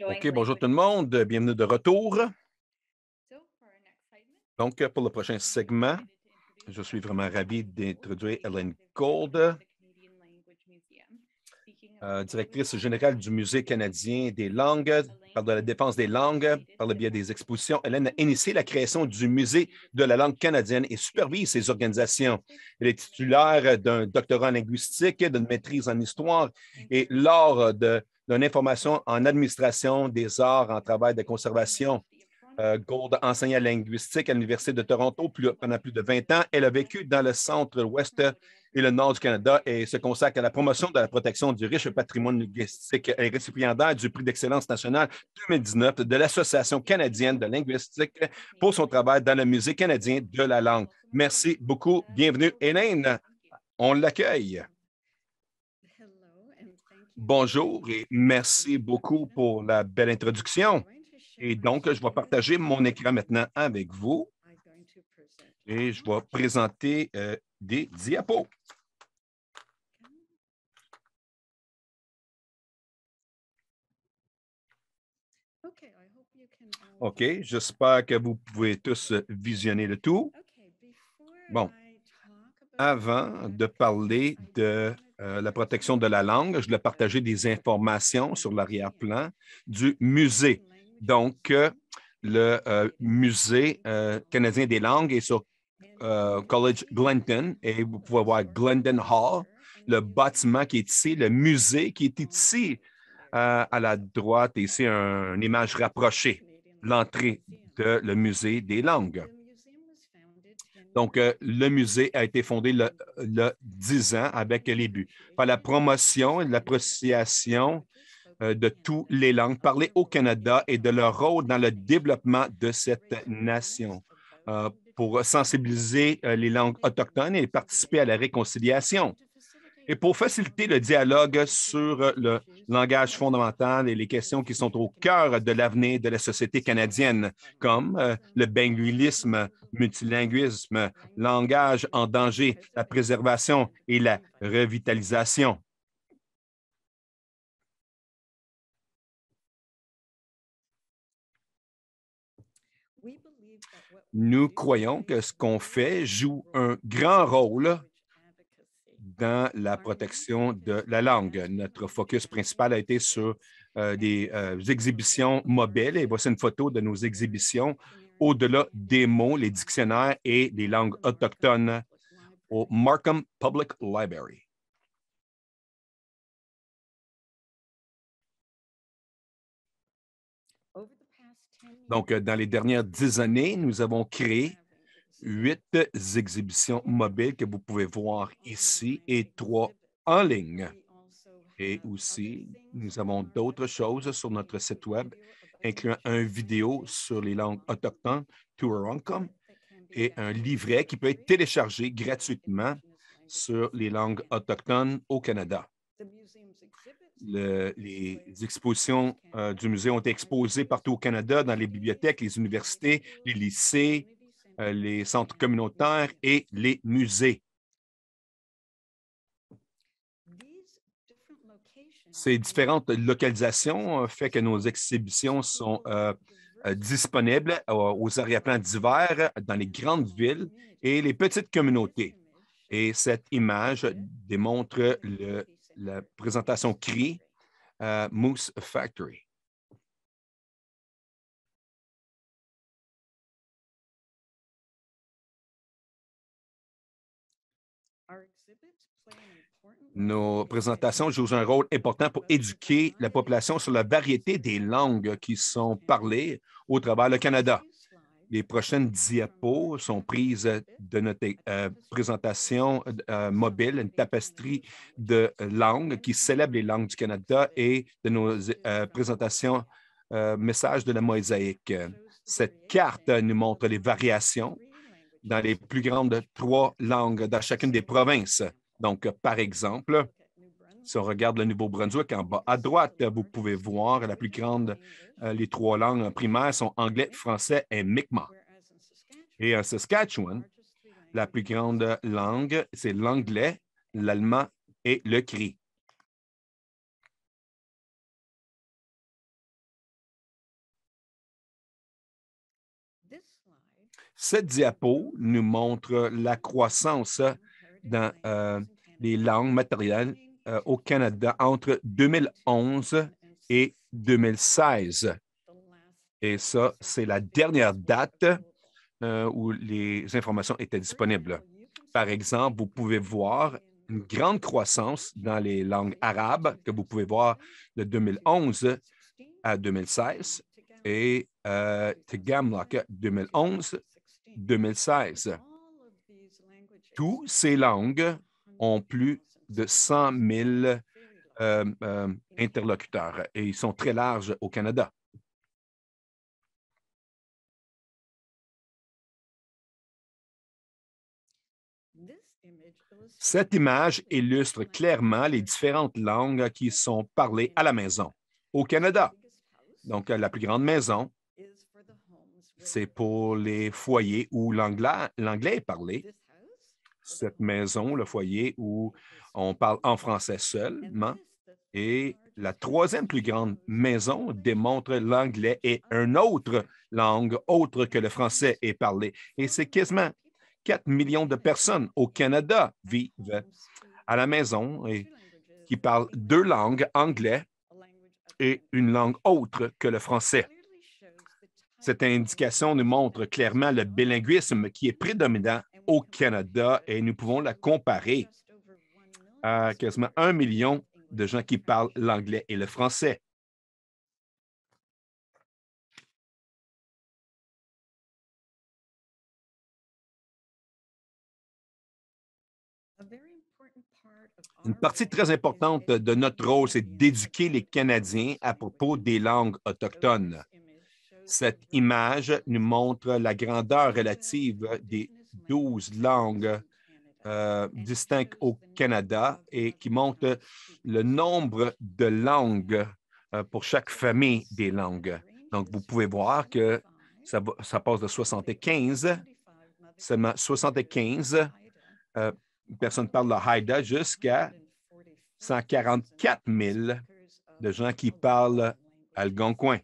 OK, bonjour tout le monde. Bienvenue de retour. Donc, pour le prochain segment, je suis vraiment ravi d'introduire Ellen Gold, directrice générale du Musée canadien des langues, par de la défense des langues, par le biais des expositions. Hélène a initié la création du Musée de la langue canadienne et supervise ces organisations. Elle est titulaire d'un doctorat en linguistique, d'une maîtrise en histoire et lors d'une information en administration des arts en travail de conservation. Gold enseignait la linguistique à l'Université de Toronto pendant plus de 20 ans. Elle a vécu dans le centre-ouest et le nord du Canada et se consacre à la promotion de la protection du riche patrimoine linguistique. Elle est récipiendaire du prix d'excellence nationale 2019 de l'Association canadienne de linguistique pour son travail dans le Musée canadien de la langue. Merci beaucoup. Bienvenue, Hélène. On l'accueille. Bonjour et merci beaucoup pour la belle introduction. Et donc, je vais partager mon écran maintenant avec vous et je vais présenter des diapos. OK, j'espère que vous pouvez tous visionner le tout. Bon, avant de parler de la protection de la langue, je voulais partager des informations sur l'arrière-plan du musée. Donc, le Musée canadien des langues est sur College Glenton et vous pouvez voir Glendon Hall, le bâtiment qui est ici, le musée qui est ici à la droite, ici une image rapprochée, l'entrée de le musée des langues. Donc, le musée a été fondé le 10 ans avec les buts par la promotion et l'appréciation de toutes les langues parlées au Canada et de leur rôle dans le développement de cette nation pour sensibiliser les langues autochtones et participer à la réconciliation. Et pour faciliter le dialogue sur le langage fondamental et les questions qui sont au cœur de l'avenir de la société canadienne, comme le bilinguisme, multilinguisme, langage en danger, la préservation et la revitalisation. Nous croyons que ce qu'on fait joue un grand rôle dans la protection de la langue. Notre focus principal a été sur des exhibitions mobiles et voici une photo de nos exhibitions au-delà des mots, les dictionnaires et les langues autochtones au Markham Public Library. Donc, dans les dernières 10 années, nous avons créé 8 exhibitions mobiles que vous pouvez voir ici et 3 en ligne. Et aussi, nous avons d'autres choses sur notre site Web, incluant une vidéo sur les langues autochtones, Tuarankum, et un livret qui peut être téléchargé gratuitement sur les langues autochtones au Canada. Les expositions du musée ont été exposées partout au Canada, dans les bibliothèques, les universités, les lycées, les centres communautaires et les musées. Ces différentes localisations font que nos exhibitions sont disponibles aux arrière-plans d'hiver dans les grandes villes et les petites communautés. Et cette image démontre la présentation CRI Moose Factory. Nos présentations jouent un rôle important pour éduquer la population sur la variété des langues qui sont parlées au travers le Canada. Les prochaines diapos sont prises de notre présentation mobile, une tapisserie de langues qui célèbre les langues du Canada et de nos présentations messages de la mosaïque. Cette carte nous montre les variations dans les plus grandes 3 langues dans chacune des provinces. Donc, par exemple, si on regarde le Nouveau-Brunswick en bas à droite, vous pouvez voir la plus grande, les 3 langues primaires sont anglais, français et Mi'kmaq. Et en Saskatchewan, la plus grande langue, c'est l'anglais, l'allemand et le cri. Cette diapo nous montre la croissance dans les langues matérielles au Canada entre 2011 et 2016. Et ça, c'est la dernière date où les informations étaient disponibles. Par exemple, vous pouvez voir une grande croissance dans les langues arabes que vous pouvez voir de 2011 à 2016 et Tagamlock 2011-2016. Toutes ces langues ont plus de 100 000 interlocuteurs et ils sont très larges au Canada. Cette image illustre clairement les différentes langues qui sont parlées à la maison au Canada. Donc, la plus grande maison, c'est pour les foyers où l'anglais est parlé. Cette maison, le foyer où on parle en français seulement. Et la troisième plus grande maison démontre l'anglais et une autre langue autre que le français est parlée. Et c'est quasiment 4 millions de personnes au Canada vivent à la maison et qui parlent deux langues, anglais et une langue autre que le français. Cette indication nous montre clairement le bilinguisme qui est prédominant au Canada et nous pouvons la comparer à quasiment 1 million de gens qui parlent l'anglais et le français. Une partie très importante de notre rôle, c'est d'éduquer les Canadiens à propos des langues autochtones. Cette image nous montre la grandeur relative des 12 langues distinctes au Canada et qui montre le nombre de langues pour chaque famille des langues. Donc, vous pouvez voir que ça passe de 75, seulement 75 personnes parlent le Haida jusqu'à 144 000 de gens qui parlent algonquin.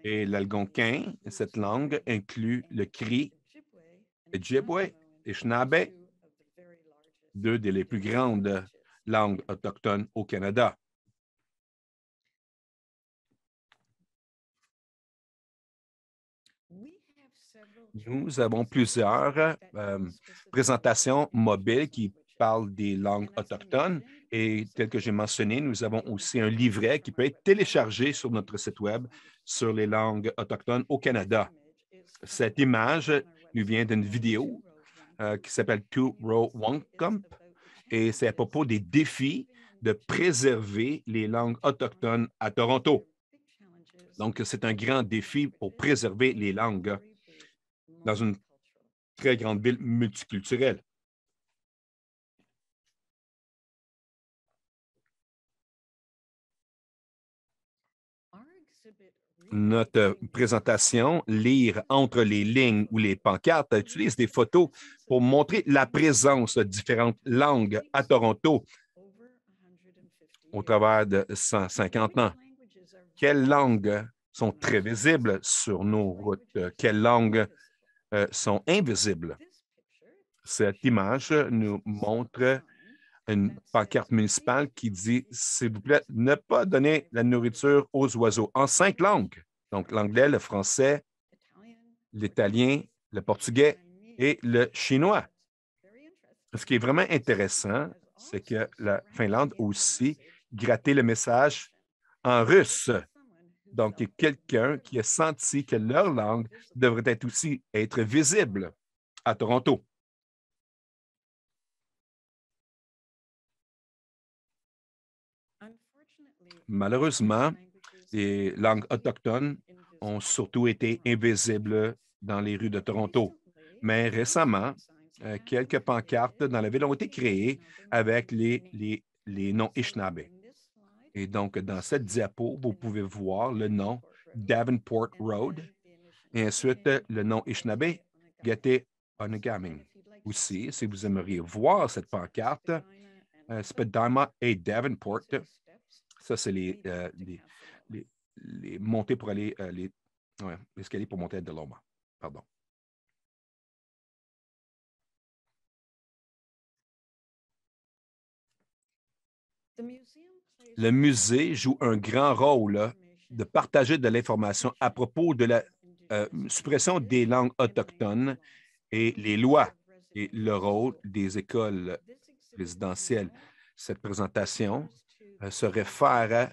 Et l'algonquin, cette langue, inclut le cri, Ojibwe et Anishinaabe, deux des plus grandes langues autochtones au Canada. Nous avons plusieurs présentations mobiles qui parlent des langues autochtones et tel que j'ai mentionné, nous avons aussi un livret qui peut être téléchargé sur notre site Web sur les langues autochtones au Canada. Cette image nous vient d'une vidéo qui s'appelle Two Row Wampum et c'est à propos des défis de préserver les langues autochtones à Toronto. Donc, c'est un grand défi pour préserver les langues dans une très grande ville multiculturelle. Notre présentation, Lire entre les lignes ou les pancartes, utilise des photos pour montrer la présence de différentes langues à Toronto au travers de 150 ans. Quelles langues sont très visibles sur nos routes? Quelles langues sont invisibles? Cette image nous montre une pancarte municipale qui dit « S'il vous plaît, ne pas donner la nourriture aux oiseaux » en 5 langues. Donc, l'anglais, le français, l'italien, le portugais et le chinois. Ce qui est vraiment intéressant, c'est que la Finlande aussi gratté le message en russe. Donc, il y a quelqu'un qui a senti que leur langue devrait aussi être visible à Toronto. Malheureusement, les langues autochtones ont surtout été invisibles dans les rues de Toronto. Mais récemment, quelques pancartes dans la ville ont été créées avec les noms Anishinaabe. Et donc, dans cette diapo, vous pouvez voir le nom Davenport Road et ensuite le nom Anishinaabe, Gete Onagaming. Aussi, si vous aimeriez voir cette pancarte, Spadina et Davenport, ça, c'est les montées pour aller, l'escalier pour monter à Deloma. Pardon. Le musée joue un grand rôle de partager de l'information à propos de la suppression des langues autochtones et les lois et le rôle des écoles résidentielles. Cette présentation se réfère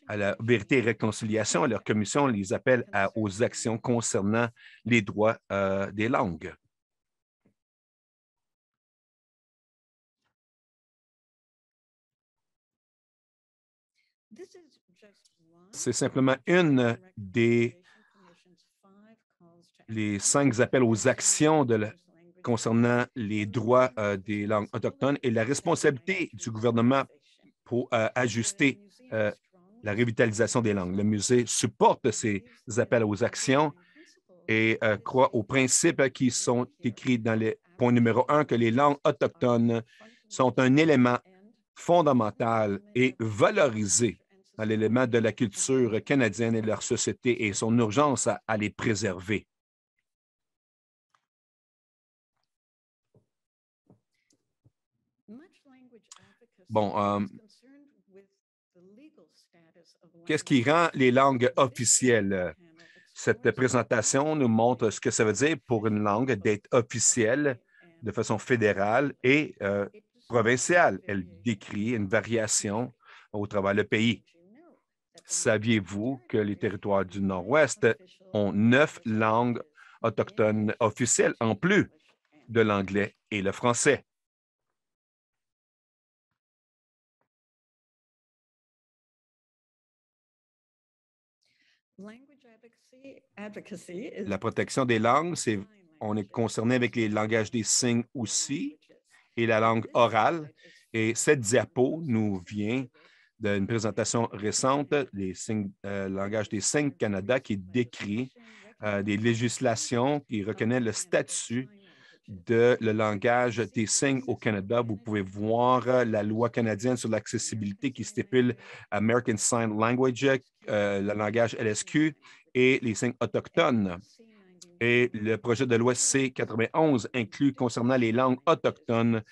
à la vérité et réconciliation. Leur commission les appelle aux actions concernant les droits des langues. C'est simplement une les 5 appels aux actions concernant les droits des langues autochtones et la responsabilité du gouvernement pour ajuster la revitalisation des langues. Le musée supporte ces appels aux actions et croit aux principes qui sont écrits dans le point numéro 1, que les langues autochtones sont un élément fondamental et valorisé dans l'élément de la culture canadienne et de leur société et son urgence à les préserver. Bon, qu'est-ce qui rend les langues officielles? Cette présentation nous montre ce que ça veut dire pour une langue d'être officielle de façon fédérale et provinciale. Elle décrit une variation au travers du pays. Saviez-vous que les territoires du Nord-Ouest ont 9 langues autochtones officielles en plus de l'anglais et le français? La protection des langues, on est concerné avec les langages des signes aussi et la langue orale. Et cette diapo nous vient d'une présentation récente, langage des signes Canada, qui décrit des législations qui reconnaissent le statut de le langage des signes au Canada. Vous pouvez voir la loi canadienne sur l'accessibilité qui stipule American Sign Language, le langage LSQ et les signes autochtones. Et le projet de loi C-91 inclut concernant les langues autochtones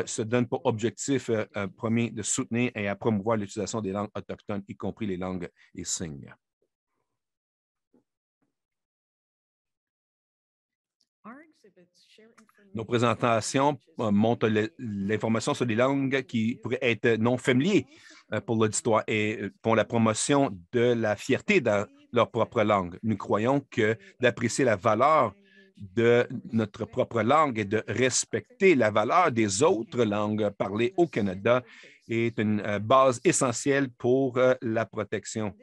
se donne pour objectif premier de soutenir et à promouvoir l'utilisation des langues autochtones, y compris les langues et signes. Nos présentations montrent l'information sur les langues qui pourraient être non familiers pour l'auditoire et pour la promotion de la fierté dans leur propre langue. Nous croyons que d'apprécier la valeur de notre propre langue et de respecter la valeur des autres langues parlées au Canada est une base essentielle pour la protection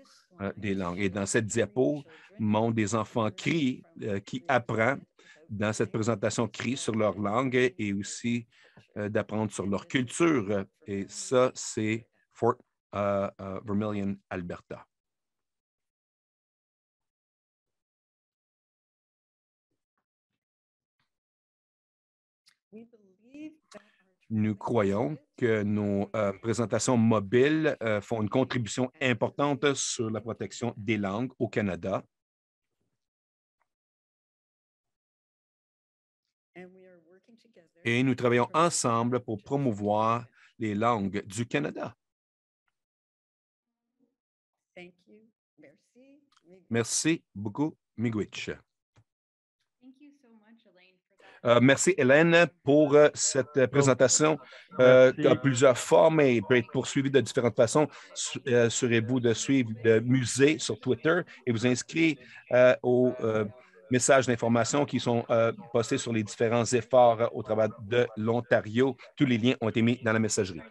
des langues. Et dans cette diapo, montre des enfants crient qui apprennent dans cette présentation crient sur leur langue et aussi d'apprendre sur leur culture. Et ça, c'est Fort Vermilion, Alberta. Nous croyons que nos présentations mobiles font une contribution importante sur la protection des langues au Canada. Et nous travaillons ensemble pour promouvoir les langues du Canada. Merci beaucoup, Miigwech. Merci, Hélène, pour cette présentation qui a plusieurs formes et peut être poursuivie de différentes façons. Assurez-vous de suivre le musée sur Twitter et vous inscrire aux messages d'information qui sont postés sur les différents efforts au travers de l'Ontario. Tous les liens ont été mis dans la messagerie.